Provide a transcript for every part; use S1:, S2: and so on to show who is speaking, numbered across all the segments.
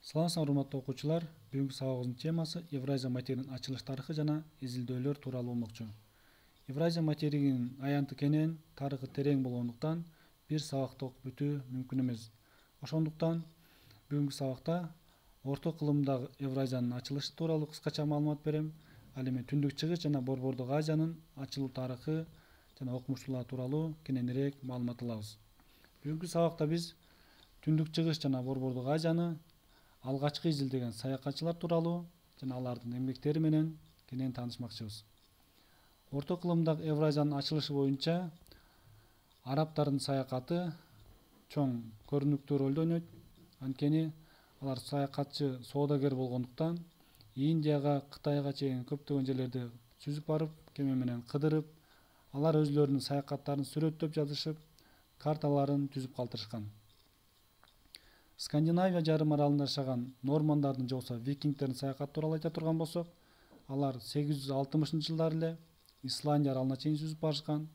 S1: Саламатсызбы урматтуу окуучулар. Бүгүнкү сабагыбыздын темасы Евразия материгинин ачылыш тарыхы жана изилдөөлөр тууралуу болмокчу. Евразия материгинин аянты кенен, тарыхы терең болгондуктан бир сабакта окуп бүтүү мүмкүн эмес. Ошондуктан бүгүнкү сабакта орто кылымдагы Евразиянын ачылышы тууралуу кыскача маалымат берем. Ал эми Түндүк Чыгыш жана Борбордук Азиянын ачылуу тарыхы жана окумуштуулар тууралуу кененирээк маалымат алабыз. Бүгүнкү сабакта биз Түндүк Чыгыш жана Борбордук Азияны алгачкы изилдеген саякатчылар тууралуу жана алардын эмгектери менен кенен таанышмакчыбыз. Орто кылымдагы Евразиянын ачылышы боюнча арабтардын саякаты чоң көрүнүктүү ролду ойнойт. Анткени алар саякатчы, соодагер болгондуктан Индияга, Кытайга чейин көптөгөн жерлерди сүзүп барып, кеме менен кыдырып, алар өзлөрүнүн саякаттарын сүрөттөп жазышып, карталарын түзүп калтырышкан. Скандинавия жарым аралында жашаган нормандардын же болбосо викингдердин саякаты тууралуу айта турган болсок, алар 860-жылдары эле Исландия аралына чейин сүзүп барышкан.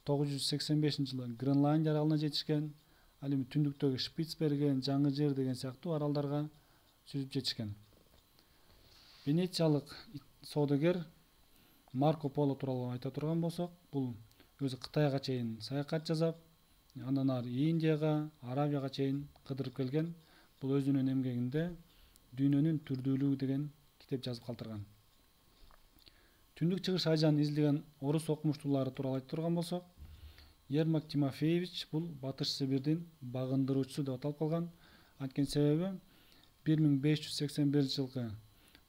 S1: 985-жылы Гренландия аралына жетишкен. Ал эми түндүктөгү Шпицберген, Жаңы жер деген сыяктуу аралдарга сүзүп жетишкен. Венециялык соодагер Марко Поло тууралуу айта турган болсок, бул өзү Кытайга чейин саякат жасап, андан ары Индияга, Арабияга чейин кыдырып келген. Бул өзүнүн эмгегинде Дүйнөнүн түрдүүлүгү деген китеп жазып калтырган. Түндүк Чыгыш Азиянын изилдеген орус окумуштуулары тууралуу айта турган болсок, Ермак Тимофеевич бул Батыш Сибирдин багындыруучусу деп аталып калган. Анткени себеби 1581-жылкы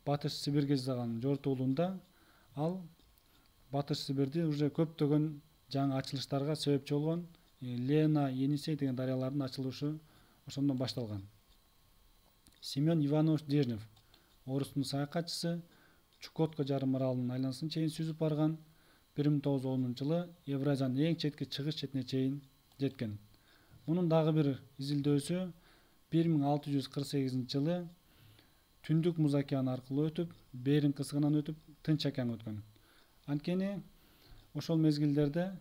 S1: Батыш Сибирге жасаган жортуулуунда ал Батыш Сибирди уже көптөгөн жаңы ачылыштарга себепчи болгон. Лена, Енисей деген дарыялардын ачылышы ошондон башталган. Семен Иванович Дежнев, орустун саякатчысы, Чукотка жарым аралынын айланысын чейин сүзүп барган. 1910-жылы Евразиянын эң четки чыгыш четине чейин жеткен. Мунун дагы бир изилдөөсү 1648-жылы Түндүк Муз океаны аркылуу өтүп, Беринг кысыгынан өтүп, Тынч океанга өткөн. Анткени ошол мезгилдерде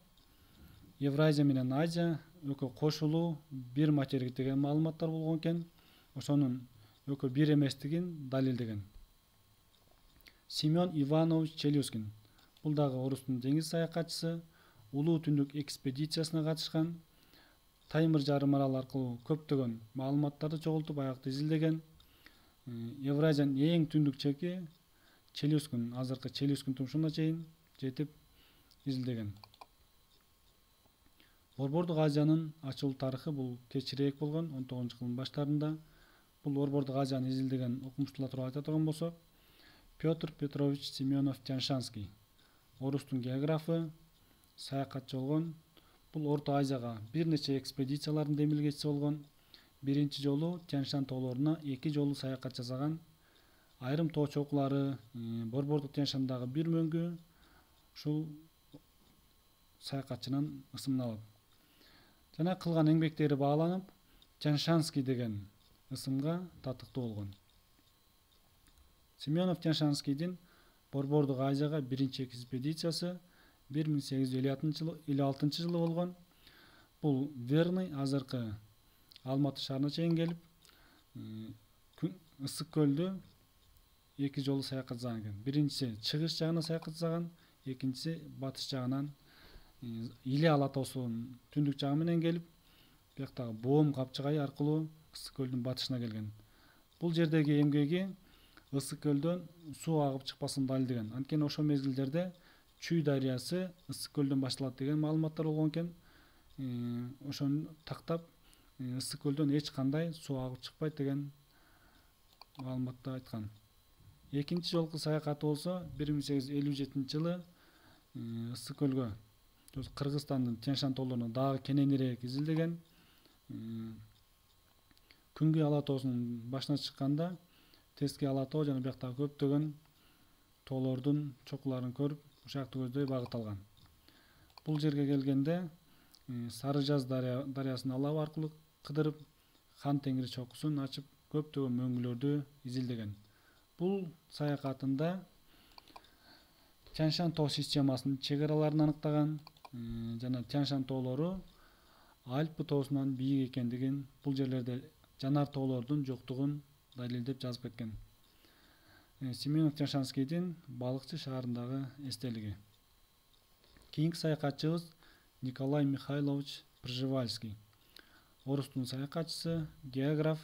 S1: Евразия менен Азия экөө кошулуу бир материк деген маалыматтар болгон экен. Ошонун экөө бир эместигин далилдеген. Семен Иванович Челюскин, бул дагы орустун деңиз саякатчысы, Улуу Түндүк экспедициясына катышкан. Таймыр жарым аралы аркылуу көптөгөн маалыматтарды чогултуп, аякта изилдеген. Евразиянын эң түндүк чеки Челюскин, азыркы Челюскин тумшуна чейин жетип изилдеген. Борбордук Азиянын ачылуу тарыхы бул кечирээк болгон 19-кылымдын баштарында. Бул Борбордук Азияны изилдеген окумуштуулар тууралуу айта турган болсок, Петр Петрович Семенов Тяньшанский, орустун географы, саякатчы болгон. Бул Орто Азияга бир нече экспедициялардын демилгечиси болгон. Биринчи жолу Тяньшан тоолоруна 2 жолу саякат жасаган. Айрым тоо чокулары, Борбордук Тяньшандагы бир мөңгү ушул саякатчынын ысымын алат. Жана кылган эмгектери бааланып, Тяньшанский деген ысымга татыктуу болгон. Семенов Тяньшанскийдин Борбордук Азияга биринчи экспедициясы 1856-жылы болгон. Бул Верный, азыркы Алматы шаарына чейин келип, Ысык көлдү 2 жолу саякат жасаган экен. Биринчиси чыгыш жагына саякат жасаган, экинчиси батыш жагынан Иле Ала тоосунун түндүк жагы менен келип, бияктагы Боом капчыгайы аркылуу Ысык көлдүн батышына келген. Бул жердеги эмгеги Ысык көлдөн суу агып чыкпасын далилдеген. Анткени ошол мезгилдерде Чүй дарыясы Ысык көлдөн башталат деген маалыматтар болгон экен. Ошону тактап Ысык көлдөн эч кандай суу агып чыкпайт деген маалыматты айткан. Экинчи жолку саякаты болсо 1857-жылы Ысык көлгө, Кыргызстандын Тяньшан тоолоруна дагы кененирээк изилдеген. Күнгөй Ала тоосунун башына чыкканда Теский Ала тоо жана бияктагы көптөгөн тоолордун чокуларын көрүп, ушакты көздөй багыт алган. Бул жерге келгенде Сары Жаз дарыясынын алабы аркылуу кыдырып, Хан Теңир чокусун ачып, көптөгөн мөңгүлөрдү изилдеген. Бул саякатында Тяньшан тоо системасынын чек араларын аныктаган жана Тяньшан тоолору Альпы тоосунан бийик экендигин, бул жерлерде жанар тоолордун жоктугун далилдеп жазып кеткен. Семенов Тяншанскийдин Балыкчы шаарындагы эстелиги. Кийинки саякатчыбыз Николай Михайлович Пржевальский. Орустун саякатчысы, географ,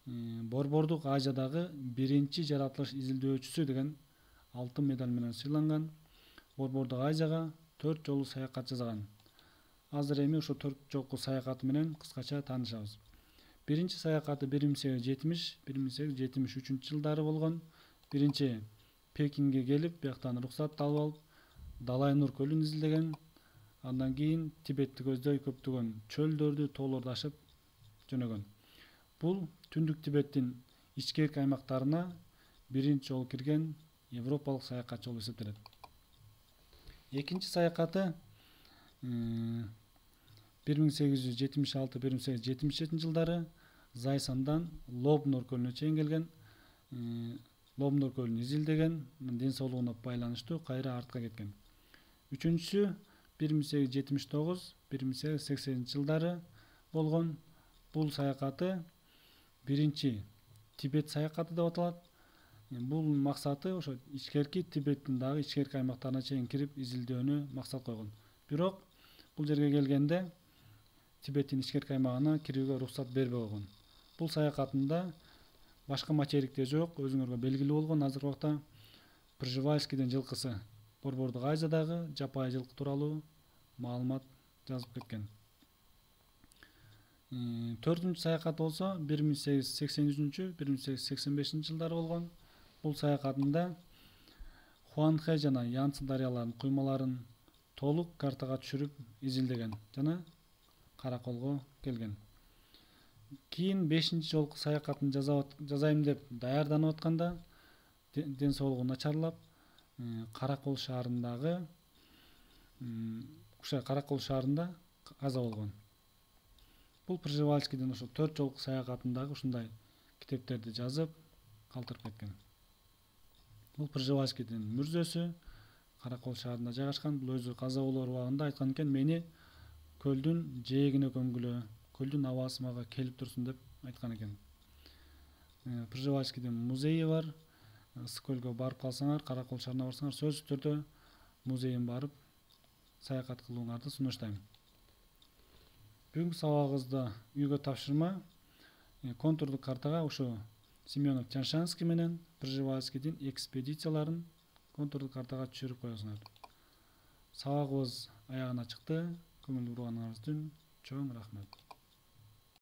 S1: Борбордук Азиядагы биринчи жаратылыш изилдөөчүсү деген алтын медаль менен сыйланган. Борбордук Азияга 4 жолу саякат жасаган. Азыр эми ошо 4 жолку саякаты менен кыскача таанышабыз. Биринчи саякаты 1870-1873 жылдары болгон. Биринчи Пекинге келип, бияктан уруксат алып алып, Далай Нур көлүн изилдеген. Андан кийин Тибетти көздөй көптөгөн чөлдөрдү, тоолорду ашып жөнөгөн. Бул түндүк Тибеттин ичкерки аймактарына биринчи жолу кирген европалык саякатчы болуп эсептелет. Экинчи саякаты 1876-1877 жылдары Зайсандан Лобнор көлүнө чейин келген. Лобнор көлүн изилдеген, ден соолугуна байланыштуу кайра артка кеткен. Үчүнчүсү 1879-1880 жылдары болгон. Бул саякаты биринчи Тибет саякаты деп аталат. Бул максаты ошо ичкерки Тибеттин дагы ичкерки аймактарына чейин кирип изилдөөнү максат койгон. Бирок бул жерге келгенде Тибеттин ичкерки аймагына кирүүгө уруксат бербей койгон. Бул саякатында башка материкте жок, өзүңөргө белгилүү болгон азыркы убакта Пржевальскийдин жылкысы Борбордук Азиядагы жапайы жылкы тууралуу маалымат жазып кеткен. Төртүнчү саякат болсо 1883-1885 жылдары болгон. Бул саякатында Хуанхэ жана Янцзы дарыяларынын куймаларын толук картага түшүрүп изилдеген жана Караколго келген. Кийин 5-чи жолку саякатын жасайм деп даярданып атканда ден соолугу начарлап, Каракол шаарында каза болгон. Бул Пржевальскийдин ошо 4 жолку саякатындагы ушундай китептерди жазып калтырып кеткен. Бул Пржевальскийдин мүрзөсү Каракол шаарында жайгашкан. Бул өзү каза болоор убагында айткан экен, мени көлдүн жээгине көмгүлө, көлдүн абасы мага келип турсун деп айткан экен. Пржевальскийдин музейи бар. Ысык көлгө барып калсаңар, Каракол шаарына барсаңар, сөзсүз түрдө музейин барып саякат кылууңарды сунуштайм. Бүгүнкү сабагыбызда үйгө тапшырма контурдук картага ушу Семенов Тяншанский менен Пржевальскийдин экспедицияларын контурдук картага түшүрүп коесуңар. Сабагыбыз аягына чыкты. Көңүл буруганыңар үчүн чоң рахмат.